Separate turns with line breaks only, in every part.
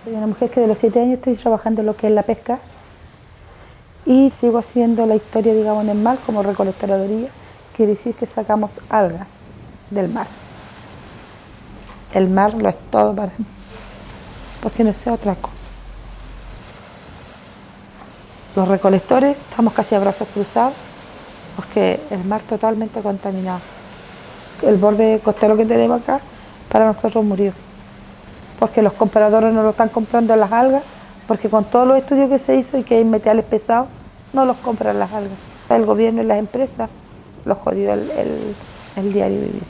Soy una mujer que de los 7 años estoy trabajando en lo que es la pesca y sigo haciendo la historia, digamos, en el mar como recolectora de orilla. Quiere decir que sacamos algas del mar. El mar lo es todo para mí, porque no sé otra cosa. Los recolectores estamos casi a brazos cruzados porque el mar totalmente contaminado. El borde costero que tenemos acá para nosotros murió, porque los compradores no lo están comprando las algas, porque con todos los estudios que se hizo y que hay metales pesados, no los compran las algas. El gobierno y las empresas los jodió el diario vivir.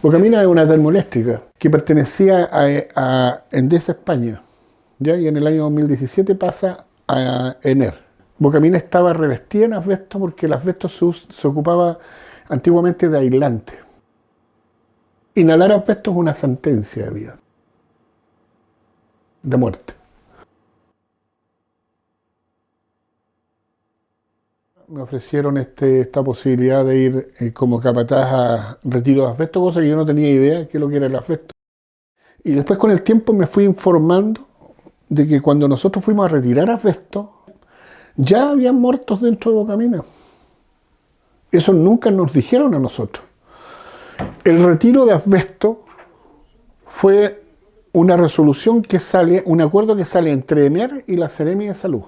Bocamina es una termoeléctrica que pertenecía a Endesa España, ¿ya? Y en el año 2017 pasa a Ener. Bocamina estaba revestida en asbesto porque el asbesto se ocupaba antiguamente de aislante. Inhalar asbesto es una sentencia de vida, de muerte. Me ofrecieron esta posibilidad de ir como capataz a retiro de asbesto, cosa que yo no tenía idea de qué es lo que era el asbesto. Y después con el tiempo me fui informando de que cuando nosotros fuimos a retirar asbesto, ya habían muertos dentro de Bocamina. Eso nunca nos dijeron a nosotros. El retiro de asbesto fue una resolución que sale, un acuerdo que sale entre Ener y la Seremi de Salud.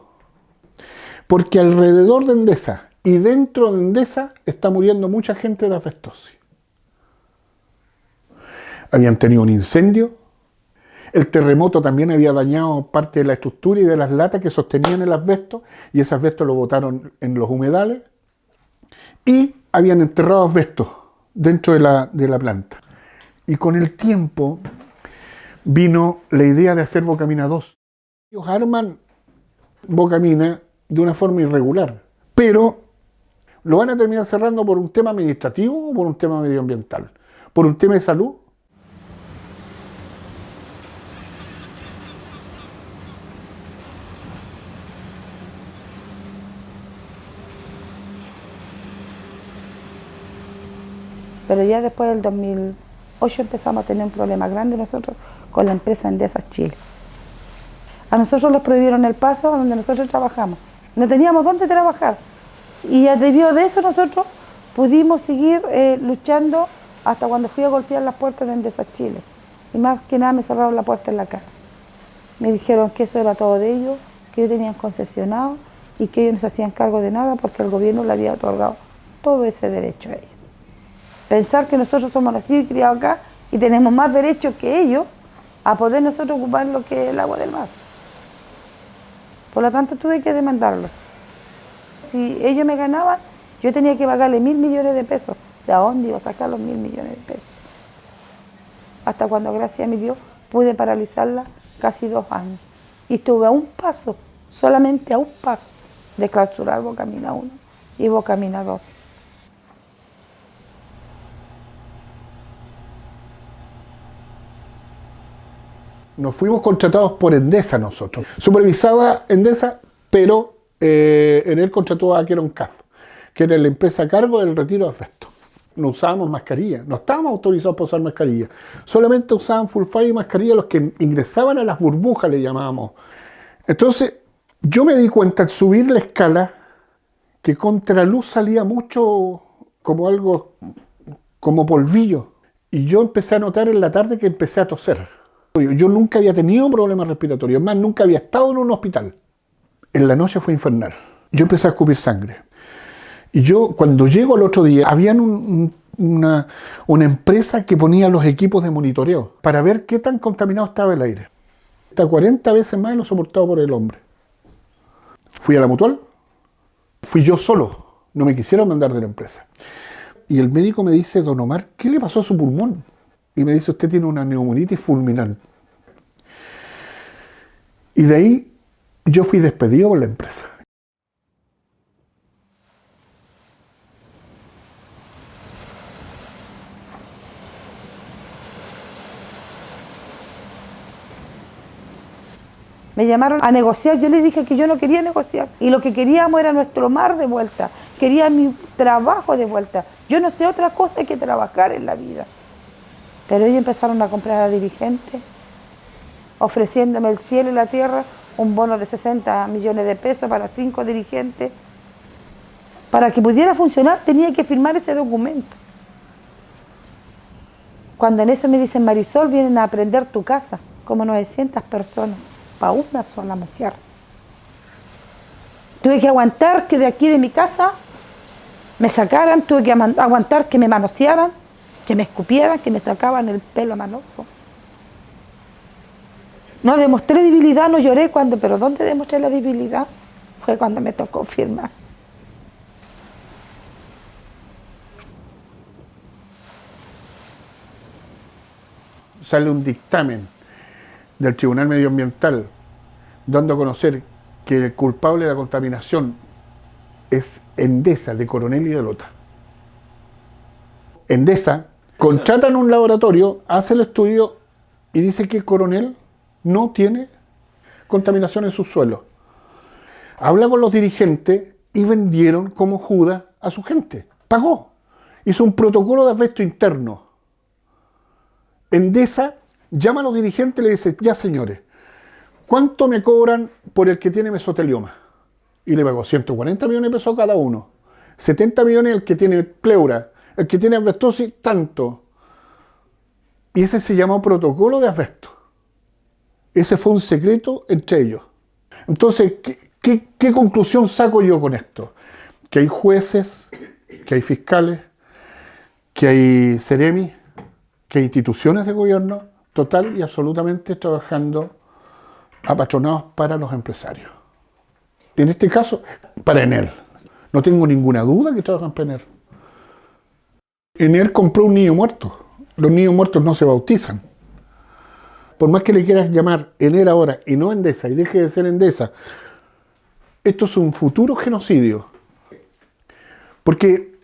Porque alrededor de Endesa y dentro de Endesa está muriendo mucha gente de asbestosis. Habían tenido un incendio, el terremoto también había dañado parte de la estructura y de las latas que sostenían el asbesto, y ese asbesto lo botaron en los humedales, y habían enterrado asbesto dentro de la planta. Y con el tiempo vino la idea de hacer Bocamina 2. Ellos arman Bocamina de una forma irregular, pero lo van a terminar cerrando por un tema administrativo o por un tema medioambiental, por un tema de salud.
Pero ya después del 2008 empezamos a tener un problema grande nosotros con la empresa Endesa Chile. A nosotros nos prohibieron el paso a donde nosotros trabajamos. No teníamos dónde trabajar. Y debido de eso nosotros pudimos seguir luchando hasta cuando fui a golpear las puertas de Endesa Chile. Y más que nada me cerraron la puerta en la cara. Me dijeron que eso era todo de ellos, que ellos tenían concesionado y que ellos no se hacían cargo de nada porque el gobierno le había otorgado todo ese derecho a ellos. Pensar que nosotros somos nacidos y criados acá y tenemos más derechos que ellos a poder nosotros ocupar lo que es el agua del mar. Por lo tanto tuve que demandarlo. Si ellos me ganaban, yo tenía que pagarle 1.000 millones de pesos. ¿De dónde iba a sacar los 1.000 millones de pesos? Hasta cuando, gracias a mi Dios, pude paralizarla casi 2 años. Y estuve a un paso, solamente a un paso, de clausurar Bocamina 1 y Bocamina 2.
Nos fuimos contratados por Endesa nosotros. Supervisaba Endesa, pero Ener contrató a Aqueron CAF, que era la empresa a cargo del retiro de asbesto. No usábamos mascarilla, no estábamos autorizados para usar mascarilla. Solamente usaban full face y mascarilla los que ingresaban a las burbujas, le llamábamos. Entonces, yo me di cuenta al subir la escala que contraluz salía mucho como algo, como polvillo. Y yo empecé a notar en la tarde que empecé a toser. Yo nunca había tenido problemas respiratorios, más nunca había estado en un hospital. En la noche fue infernal. Yo empecé a escupir sangre. Y yo, cuando llego al otro día, había una empresa que ponía los equipos de monitoreo para ver qué tan contaminado estaba el aire. Hasta 40 veces más lo soportado por el hombre. Fui a la Mutual, fui yo solo, no me quisieron mandar de la empresa. Y el médico me dice: don Omar, ¿qué le pasó a su pulmón? Y me dice: usted tiene una neumonitis fulminante. Y de ahí yo fui despedido por la empresa.
Me llamaron a negociar, yo les dije que yo no quería negociar y lo que queríamos era nuestro mar de vuelta, quería mi trabajo de vuelta. Yo no sé otra cosa que trabajar en la vida. Pero ellos empezaron a comprar a dirigentes, ofreciéndome el cielo y la tierra, un bono de 60 millones de pesos para 5 dirigentes. Para que pudiera funcionar tenía que firmar ese documento. Cuando en eso me dicen, Marisol, vienen a prender tu casa, como 900 personas, para una sola mujer. Tuve que aguantar que de aquí de mi casa me sacaran, tuve que aguantar que me manosearan, que me escupieran, que me sacaban el pelo manojo. No demostré debilidad, no lloré cuando, pero ¿dónde demostré la debilidad? Fue cuando me tocó firmar.
Sale un dictamen del Tribunal Medioambiental dando a conocer que el culpable de la contaminación es Endesa, de Coronel y de Lota. Endesa contratan un laboratorio, hace el estudio y dice que Coronel no tiene contaminación en su suelo. Habla con los dirigentes y vendieron como Judas a su gente. Pagó. Hizo un protocolo de asbesto interno. Endesa llama a los dirigentes y le dice, ya señores, ¿cuánto me cobran por el que tiene mesotelioma? Y le pagó 140 millones de pesos a cada uno. 70 millones el que tiene pleura, el que tiene asbestosis, tanto. Y ese se llamó protocolo de asbesto. Ese fue un secreto entre ellos. Entonces, ¿qué conclusión saco yo con esto? Que hay jueces, que hay fiscales, que hay Ceremi, que hay instituciones de gobierno total y absolutamente trabajando apatronados para los empresarios. Y en este caso, para Enel. No tengo ninguna duda que trabajan para Enel. Enel compró un niño muerto. Los niños muertos no se bautizan. Por más que le quieras llamar Enel ahora y no Endesa y deje de ser Endesa, esto es un futuro genocidio. Porque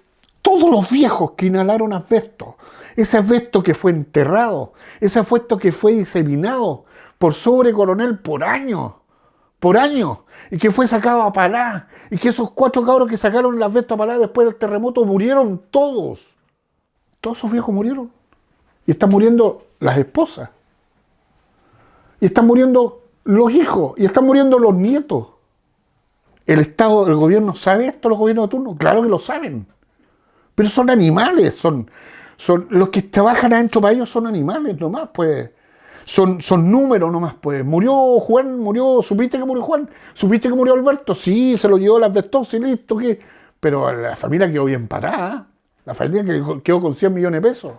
todos los viejos que inhalaron asbesto, ese asbesto que fue enterrado, ese asbesto que fue diseminado por sobre Coronel por años, y que fue sacado a Palá, y que esos 4 cabros que sacaron el asbesto a Palá después del terremoto murieron todos. Todos esos viejos murieron. Y están muriendo las esposas. Y están muriendo los hijos. Y están muriendo los nietos. ¿El Estado, el gobierno sabe esto, los gobiernos de turno? Claro que lo saben. Pero son animales. Son los que trabajan adentro para ellos son animales nomás, pues. Son números nomás, pues. Murió Juan, ¿supiste que murió Juan? ¿Supiste que murió Alberto? Sí, se lo llevó la asbestosis, listo, ¿qué? Pero la familia quedó bien parada. La familia quedó con 100 millones de pesos.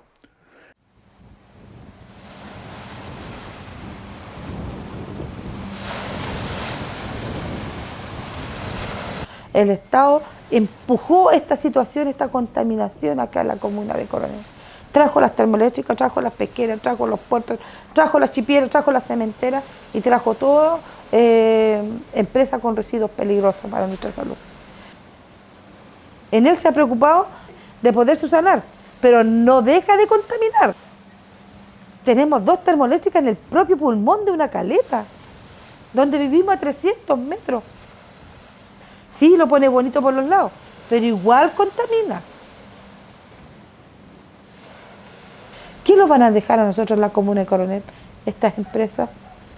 El Estado empujó esta situación, esta contaminación acá en la comuna de Coronel. Trajo las termoeléctricas, trajo las pesqueras, trajo los puertos, trajo las chipieras, trajo las cementeras y trajo todo empresas con residuos peligrosos para nuestra salud. En él se ha preocupado de poder subsanar, pero no deja de contaminar. Tenemos 2 termoeléctricas en el propio pulmón de una caleta, donde vivimos a 300 metros. Sí, lo pone bonito por los lados, pero igual contamina. ¿Qué nos van a dejar a nosotros en la comuna de Coronel, estas empresas?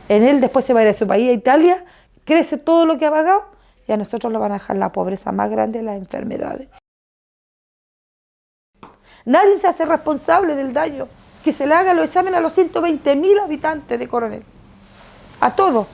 En él después se va a ir a su país, a Italia, crece todo lo que ha pagado y a nosotros nos van a dejar la pobreza más grande, las enfermedades. Nadie se hace responsable del daño que se le haga los exámenes a los 120.000 habitantes de Coronel. A todos.